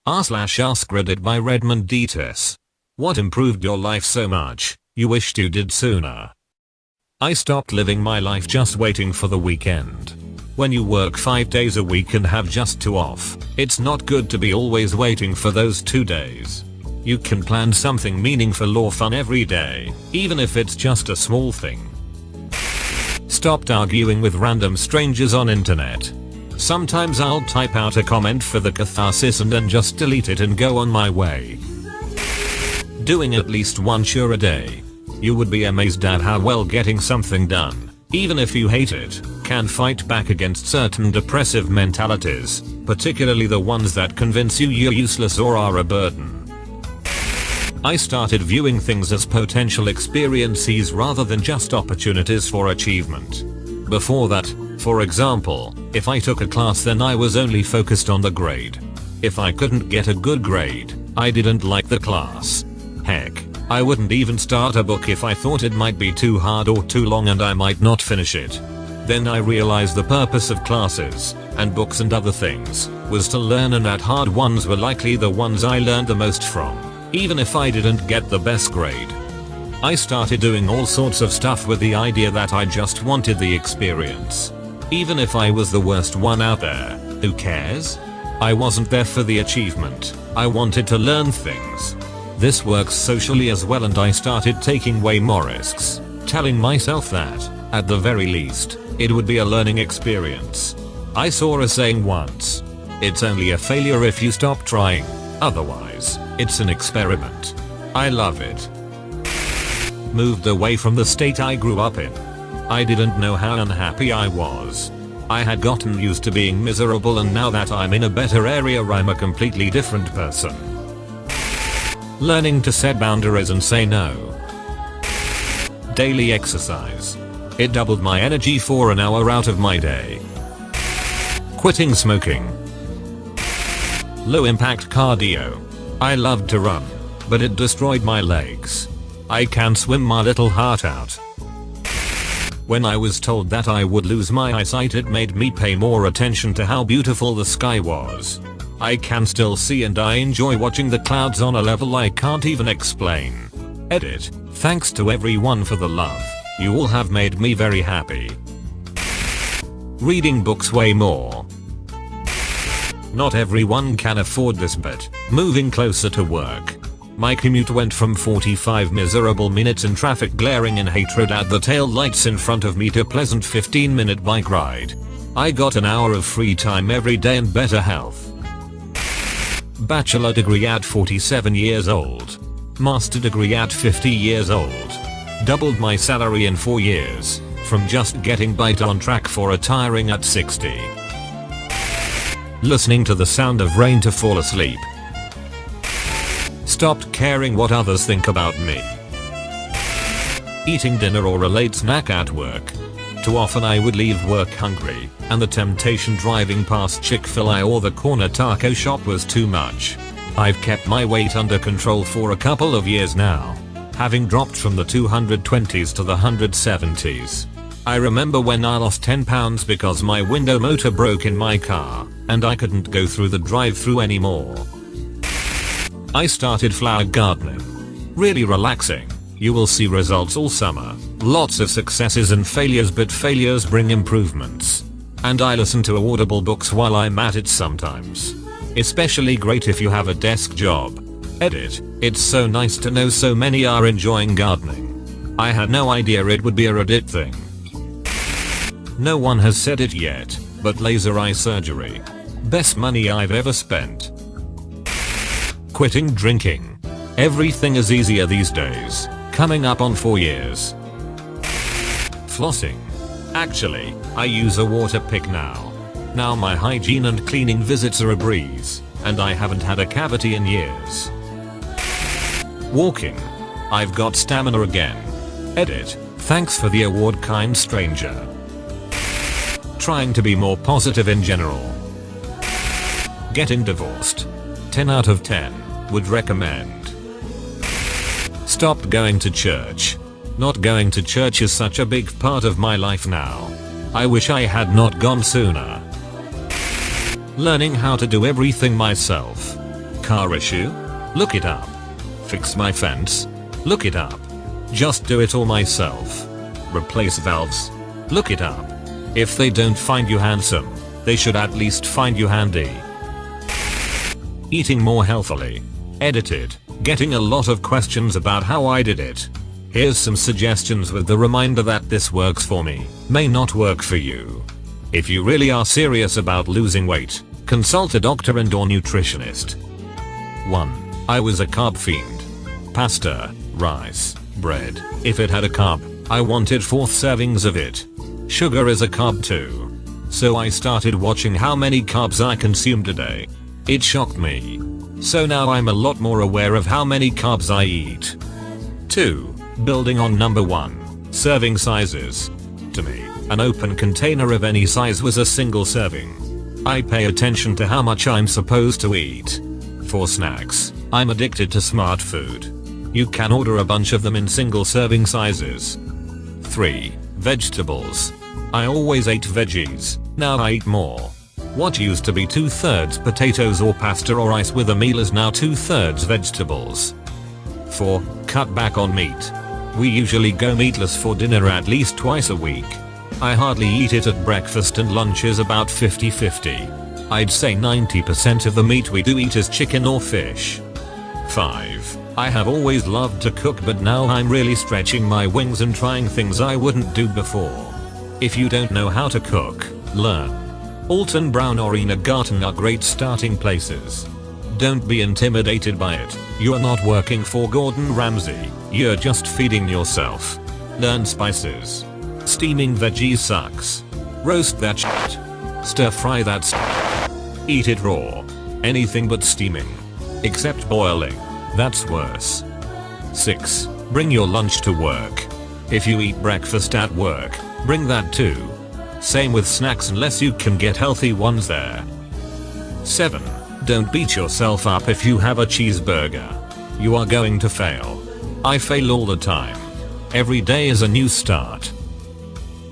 r/AskReddit by Redmond Dts. What improved your life so much, you wished you did sooner? I stopped living my life just waiting for the weekend. When you work 5 days a week and have just 2 off, it's not good to be always waiting for those 2 days. You can plan something meaningful or fun every day, even if it's just a small thing. Stopped arguing with random strangers on internet. Sometimes I'll type out a comment for the catharsis and then just delete it and go on my way. Doing at least one chore a day. You would be amazed at how well getting something done, even if you hate it, can fight back against certain depressive mentalities, particularly the ones that convince you you're useless or are a burden. I started viewing things as potential experiences rather than just opportunities for achievement. Before that, for example, if I took a class then I was only focused on the grade. If I couldn't get a good grade, I didn't like the class. Heck, I wouldn't even start a book if I thought it might be too hard or too long and I might not finish it. Then I realized the purpose of classes, and books and other things, was to learn, and that hard ones were likely the ones I learned the most from, even if I didn't get the best grade. I started doing all sorts of stuff with the idea that I just wanted the experience. Even if I was the worst one out there, who cares? I wasn't there for the achievement, I wanted to learn things. This works socially as well, and I started taking way more risks, telling myself that, at the very least, it would be a learning experience. I saw a saying once: it's only a failure if you stop trying, otherwise, it's an experiment. I love it. Moved away from the state I grew up in. I didn't know how unhappy I was. I had gotten used to being miserable, and now that I'm in a better area I'm a completely different person. Learning to set boundaries and say no. Daily exercise. It doubled my energy for an hour out of my day. Quitting smoking. Low impact cardio. I loved to run, but it destroyed my legs. I can swim my little heart out. When I was told that I would lose my eyesight, it made me pay more attention to how beautiful the sky was. I can still see, and I enjoy watching the clouds on a level I can't even explain. Edit. Thanks to everyone for the love. You all have made me very happy. Reading books way more. Not everyone can afford this, but moving closer to work. My commute went from 45 miserable minutes in traffic glaring in hatred at the tail lights in front of me to pleasant 15-minute bike ride. I got an hour of free time every day and better health. Bachelor degree at 47 years old. Master degree at 50 years old. Doubled my salary in 4 years, from just getting by to on track for retiring at 60. Listening to the sound of rain to fall asleep. Stopped caring what others think about me. Eating dinner or a late snack at work. Too often I would leave work hungry, and the temptation driving past Chick-fil-A or the corner taco shop was too much. I've kept my weight under control for a couple of years now, having dropped from the 220s to the 170s. I remember when I lost 10 pounds because my window motor broke in my car, and I couldn't go through the drive-thru anymore. I started flower gardening. Really relaxing. You will see results all summer. Lots of successes and failures, but failures bring improvements. And I listen to audible books while I'm at it sometimes. Especially great if you have a desk job. Edit. It's so nice to know so many are enjoying gardening. I had no idea it would be a Reddit thing. No one has said it yet, but laser eye surgery. Best money I've ever spent. Quitting drinking. Everything is easier these days. Coming up on 4 years. Flossing. Actually, I use a water pick now. Now my hygiene and cleaning visits are a breeze, and I haven't had a cavity in years. Walking. I've got stamina again. Edit. Thanks for the award, kind stranger. Trying to be more positive in general. Getting divorced. 10 out of 10. Would recommend. Stopped going to church. Not going to church is such a big part of my life now. I wish I had not gone sooner. Learning how to do everything myself. car issue? Look it up. Fix my fence? Look it up. Just do it all myself. Replace valves? Look it up. If they don't find you handsome, they should at least find you handy. Eating more healthily. Edited. Getting a lot of questions about how I did it. Here's some suggestions with the reminder that this works for me, may not work for you. If you really are serious about losing weight, consult a doctor and or nutritionist. 1. I was a carb fiend. Pasta, rice, bread. If it had a carb, I wanted 4 servings of it. Sugar is a carb too. So I started watching how many carbs I consumed a day. It shocked me. So now I'm a lot more aware of how many carbs I eat. 2. Building on number 1. Serving sizes. To me, an open container of any size was a single serving. I pay attention to how much I'm supposed to eat. For snacks, I'm addicted to smart food. You can order a bunch of them in single serving sizes. 3. Vegetables. I always ate veggies, now I eat more. What used to be 2/3 potatoes or pasta or rice with a meal is now 2/3 vegetables. 4. Cut back on meat. We usually go meatless for dinner at least twice a week. I hardly eat it at breakfast and lunch is about 50-50. I'd say 90% of the meat we do eat is chicken or fish. 5. I have always loved to cook, but now I'm really stretching my wings and trying things I wouldn't do before. If you don't know how to cook, learn. Alton Brown or Ina Garten are great starting places. Don't be intimidated by it. You're not working for Gordon Ramsay, you're just feeding yourself. Learn spices. Steaming veggies sucks. Roast that shit. Stir fry that stuff. Eat it raw. Anything but steaming. Except boiling. That's worse. 6. Bring your lunch to work. If you eat breakfast at work, bring that too. Same with snacks unless you can get healthy ones there. 7. Don't beat yourself up if you have a cheeseburger. You are going to fail. I fail all the time. Every day is a new start.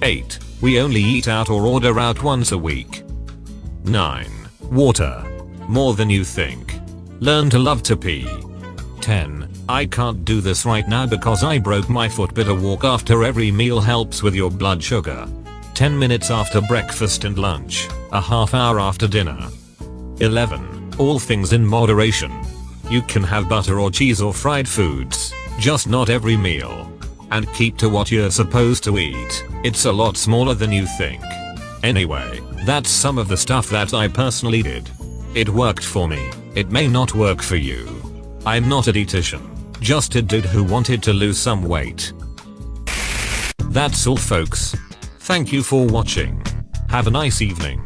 8. We only eat out or order out once a week. 9. Water. More than you think. Learn to love to pee. 10. I can't do this right now because I broke my foot, but a walk after every meal helps with your blood sugar. 10 minutes after breakfast and lunch. A half hour after dinner. 11. All things in moderation. You can have butter or cheese or fried foods, just not every meal. And keep to what you're supposed to eat. It's a lot smaller than you think. Anyway, that's some of the stuff that I personally did. It worked for me. It may not work for you. I'm not a dietitian, just a dude who wanted to lose some weight. That's all folks. Thank you for watching. Have a nice evening.